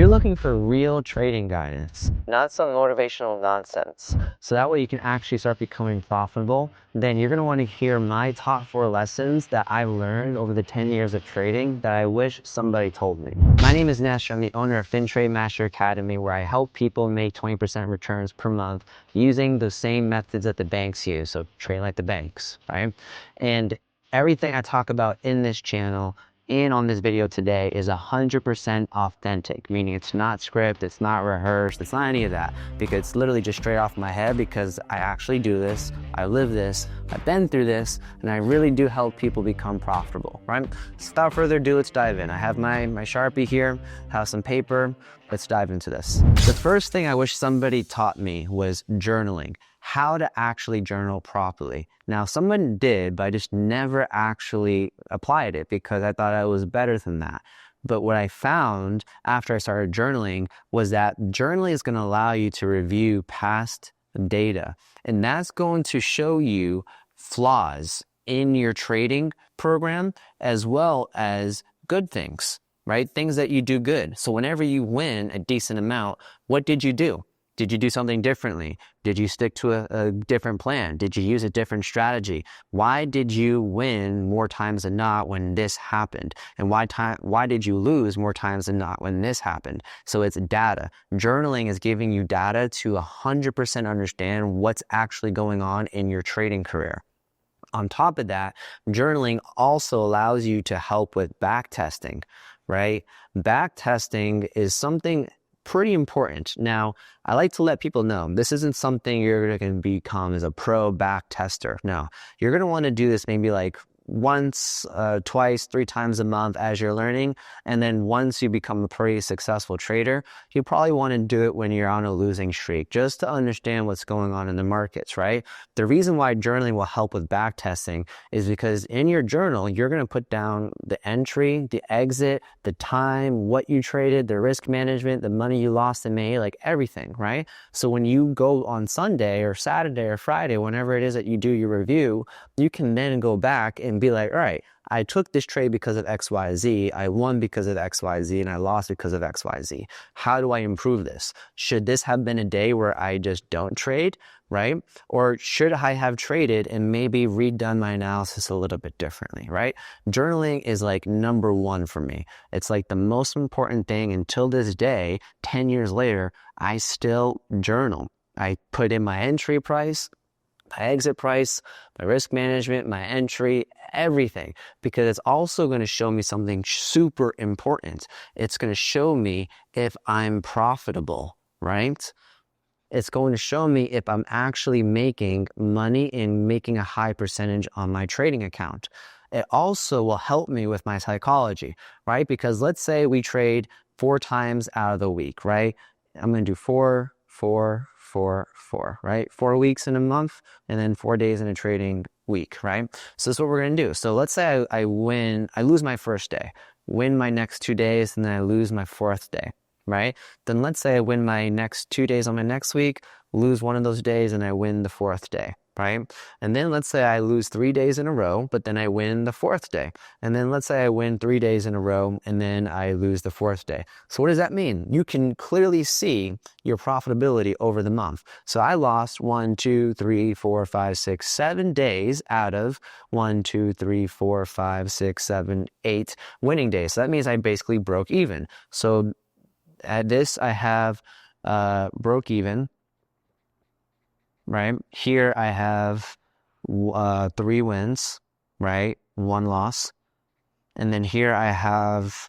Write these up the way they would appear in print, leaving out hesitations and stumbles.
you're looking for real trading guidance, not some motivational nonsense, so that way you can actually start becoming profitable, then you're going to want to hear my top 4 lessons that I've learned over the 10 years of trading that I wish somebody told me. My name is Nestor. I'm the owner of FinTrade Master Academy, where I help people make 20% returns per month using the same methods that the banks use. So trade like the banks, right? And everything I talk about in this channel and on this video today is 100% authentic, meaning it's not script, it's not rehearsed, it's not any of that, because it's literally just straight off my head, because I actually do this, I live this, I've been through this, and I really do help people become profitable, right? So without further ado, let's dive in. I have my Sharpie here, have some paper, let's dive into this. The first thing I wish somebody taught me was journaling. How to actually journal properly. Now, someone did, but I just never actually applied it because I thought I was better than that. But what I found after I started journaling was that journaling is going to allow you to review past data, and that's going to show you flaws in your trading program as well as good things, right? Things that you do good. So whenever you win a decent amount, what did you do? Did you do something differently? Did you stick to a different plan? Did you use a different strategy? Why did you win more times than not when this happened? And why did you lose more times than not when this happened? So it's data. Journaling is giving you data to 100% understand what's actually going on in your trading career. On top of that, journaling also allows you to help with back testing, right? Back testing is something pretty important. Now, I like to let people know this isn't something you're going to become as a pro back tester. No, you're going to want to do this maybe like once, twice, 3 times a month as you're learning. And then once you become a pretty successful trader, you probably want to do it when you're on a losing streak, just to understand what's going on in the markets, right? The reason why journaling will help with back testing is because in your journal, you're going to put down the entry, the exit, the time, what you traded, the risk management, the money you lost and made, like everything, right? So when you go on Sunday or Saturday or Friday, whenever it is that you do your review, you can then go back and be like, all right, I took this trade because of XYZ, I won because of XYZ, and I lost because of XYZ. How do I improve this? Should this have been a day where I just don't trade, right? Or should I have traded and maybe redone my analysis a little bit differently, right? Journaling is like number 1 for me. It's like the most important thing. Until this day, 10 years later, I still journal. I put in my entry price, my exit price, my risk management, my entry, everything, because it's also going to show me something super important. It's going to show me if I'm profitable, right? It's going to show me if I'm actually making money and making a high percentage on my trading account. It also will help me with my psychology, right? Because let's say we trade 4 times out of the week, right? I'm going to do 4, 4, 4, 4, right? 4 weeks in a month and then 4 days in a trading week, right? So that's what we're going to do. So let's say I lose my first day, win my next 2 days, and then I lose my 4th day, right? Then let's say I win my next 2 days on my next week, lose one of those days, and I win the 4th day, right? And then let's say I lose 3 days in a row, but then I win the 4th day. And then let's say I win 3 days in a row, and then I lose the 4th day. So what does that mean? You can clearly see your profitability over the month. So I lost 1, 2, 3, 4, 5, 6, 7 days out of 1, 2, 3, 4, 5, 6, 7, 8 winning days. So that means I basically broke even. So at this, I have broke even. Right here, I have 3 wins, right? 1 loss. And then here I have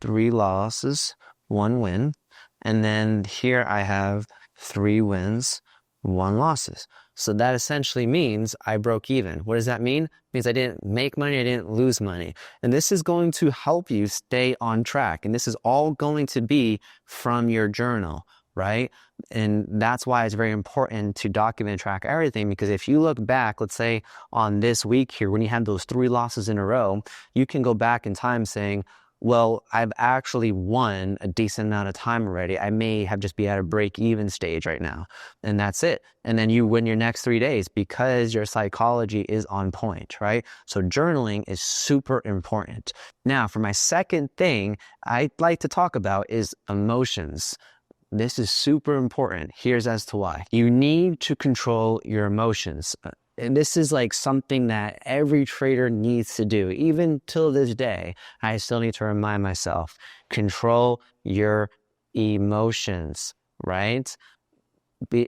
3 losses, 1 win. And then here I have 3 wins, 1 losses. So that essentially means I broke even. What does that mean? It means I didn't make money, I didn't lose money. And this is going to help you stay on track. And this is all going to be from your journal, right? And that's why it's very important to document and track everything, because if you look back, let's say on this week here, when you had those 3 losses in a row, you can go back in time saying, well, I've actually won a decent amount of time already. I may have just be at a break-even stage right now, and that's it. And then you win your next 3 days because your psychology is on point, right? So journaling is super important. Now, for my second thing I'd like to talk about is emotions. This is super important. Here's as to why. You need to control your emotions. And this is like something that every trader needs to do. Even till this day, I still need to remind myself, control your emotions, right?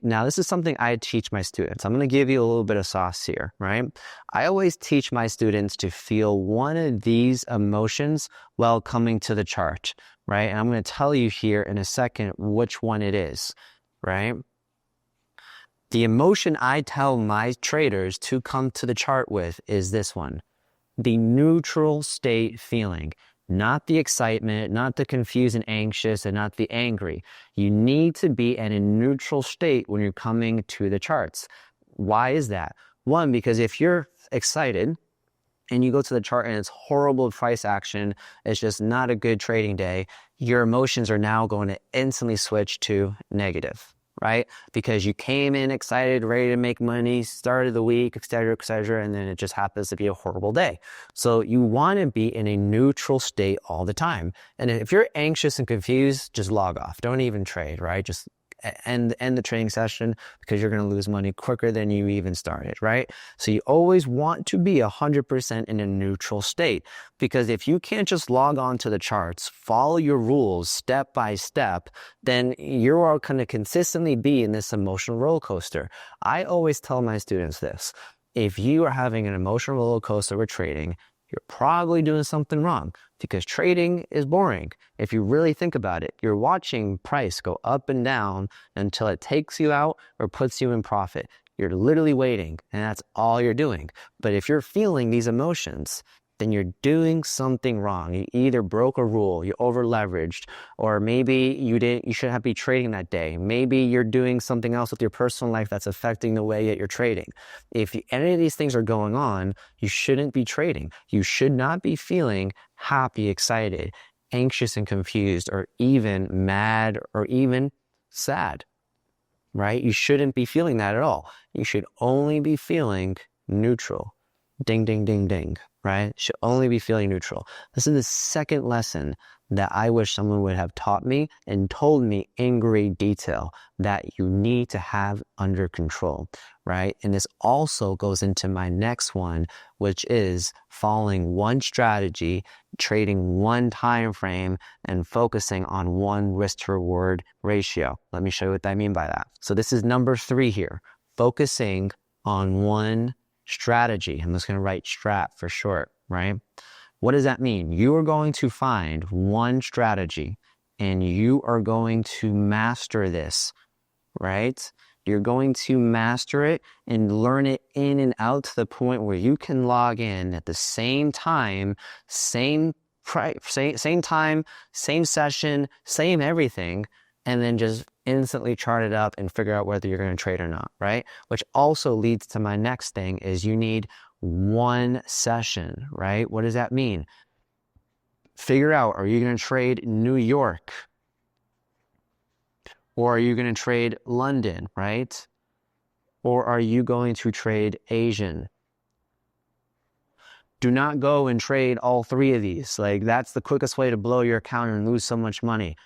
Now, this is something I teach my students. I'm going to give you a little bit of sauce here, right? I always teach my students to feel one of these emotions while coming to the chart, right? And I'm going to tell you here in a second which one it is, right? The emotion I tell my traders to come to the chart with is this one, the neutral state feeling. Not the excitement, not the confused and anxious, and not the angry. You need to be in a neutral state when you're coming to the charts. Why is that? One, because if you're excited and you go to the chart and it's horrible price action, it's just not a good trading day, your emotions are now going to instantly switch to negative. Right? Because you came in excited, ready to make money, started the week, et cetera, and then it just happens to be a horrible day. So you want to be in a neutral state all the time. And if you're anxious and confused, just log off. Don't even trade, right? Just end the trading session because you're going to lose money quicker than you even started, right? So you always want to be 100% in a neutral state, because if you can't just log on to the charts, follow your rules step by step, then you are going to consistently be in this emotional roller coaster. I always tell my students this: if you are having an emotional roller coaster with trading, you're probably doing something wrong, because trading is boring. If you really think about it, you're watching price go up and down until it takes you out or puts you in profit. You're literally waiting, and that's all you're doing. But if you're feeling these emotions, then you're doing something wrong. You either broke a rule, you over leveraged, or maybe you shouldn't be trading that day. Maybe you're doing something else with your personal life that's affecting the way that you're trading. If any of these things are going on, you shouldn't be trading. You should not be feeling happy, excited, anxious and confused, or even mad, or even sad, right? You shouldn't be feeling that at all. You should only be feeling neutral. Ding, ding, ding, ding, right? Should only be feeling neutral. This is the second lesson that I wish someone would have taught me and told me in great detail that you need to have under control, right? And this also goes into my next one, which is following one strategy, trading one time frame, and focusing on one risk to reward ratio. Let me show you what I mean by that. So this is number 3 here, focusing on one strategy. I'm just going to write strat for short, right? What does that mean? You are going to find one strategy and you are going to master this, right? You're going to master it and learn it in and out to the point where you can log in at the same time, same price, same time, same session, same everything, and then just instantly chart it up and figure out whether you're going to trade or not, right? Which also leads to my next thing is you need one session, right? What does that mean? Figure out, are you going to trade New York? Or are you going to trade London, right? Or are you going to trade Asian? Do not go and trade all 3 of these. Like, that's the quickest way to blow your account and lose so much money.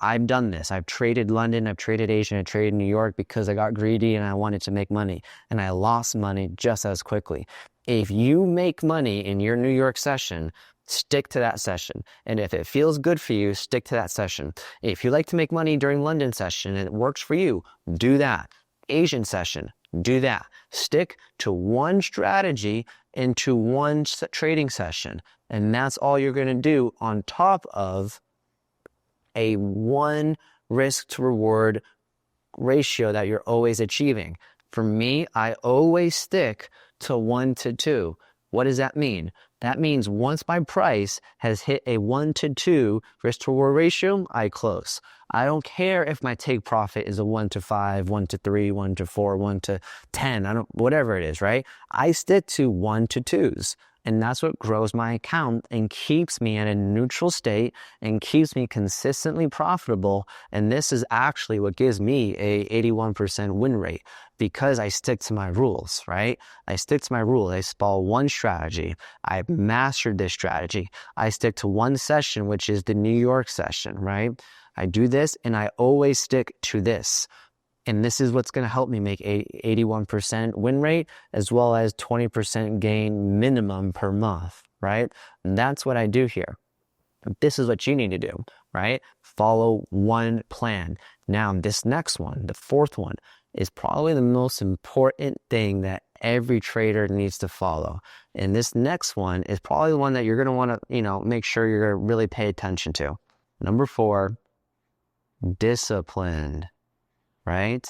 I've done this. I've traded London, I've traded Asia, I traded New York because I got greedy and I wanted to make money. And I lost money just as quickly. If you make money in your New York session, stick to that session. And if it feels good for you, stick to that session. If you like to make money during London session and it works for you, do that. Asian session, do that. Stick to one strategy and to one trading session. And that's all you're going to do on top of a one risk to reward ratio that you're always achieving. For me, I always stick to 1 to 2. What does that mean? That means once my price has hit a 1 to 2 risk to reward ratio, I close. I don't care if my take profit is a 1 to 5, 1 to 3, 1 to 4, 1 to 10, whatever it is, right? I stick to 1 to 2s. And that's what grows my account and keeps me in a neutral state and keeps me consistently profitable. And this is actually what gives me a 81% win rate, because I stick to my rules, right? I stick to my rule. I follow one strategy. I've mastered this strategy. I stick to one session, which is the New York session, right? I do this and I always stick to this. And this is what's going to help me make 81% win rate, as well as 20% gain minimum per month, right? And that's what I do here. This is what you need to do, right? Follow one plan. Now, this next one, the fourth one, is probably the most important thing that every trader needs to follow. And this next one is probably the one that you're going to want to, make sure you're going to really pay attention to. Number 4, discipline, right?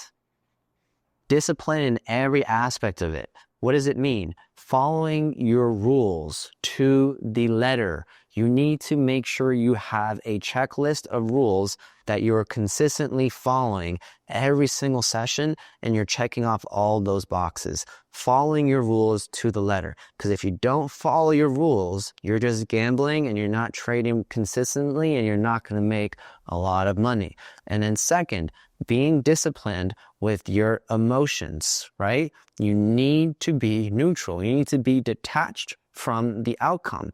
Discipline in every aspect of it. What does it mean? Following your rules to the letter. You need to make sure you have a checklist of rules that you're consistently following every single session, and you're checking off all those boxes. Following your rules to the letter. Because if you don't follow your rules, you're just gambling and you're not trading consistently, and you're not going to make a lot of money. And then second, being disciplined with your emotions, right? You need to be neutral. You need to be detached from the outcome.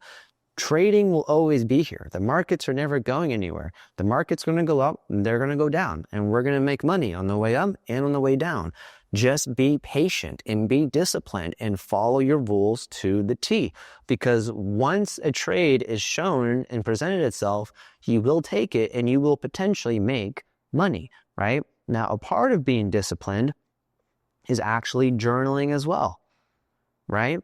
Trading will always be here. The markets are never going anywhere. The market's going to go up, they're going to go down, and we're going to make money on the way up and on the way down. Just be patient and be disciplined and follow your rules to the T. Because once a trade is shown and presented itself, you will take it and you will potentially make money, right? Now, a part of being disciplined is actually journaling as well, right?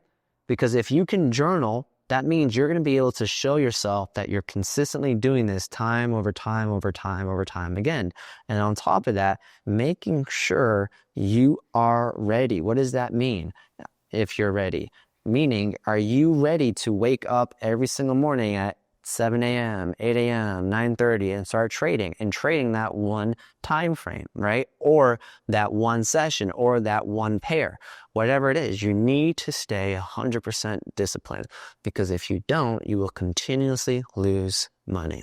Because if you can journal, that means you're going to be able to show yourself that you're consistently doing this time over time over time over time again. And on top of that, making sure you are ready. What does that mean? If you're ready, meaning, are you ready to wake up every single morning at 7 a.m., 8 a.m., 9:30 and start trading that one time frame, right? Or that one session or that one pair, whatever it is, you need to stay 100% disciplined, because if you don't, you will continuously lose money.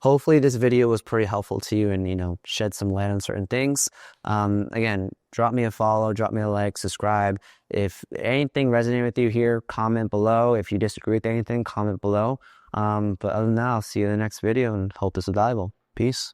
Hopefully this video was pretty helpful to you and, shed some light on certain things. Again, drop me a follow, drop me a like, subscribe. If anything resonated with you here, comment below. If you disagree with anything, comment below. But other than that, I'll see you in the next video and hope this is valuable. Peace.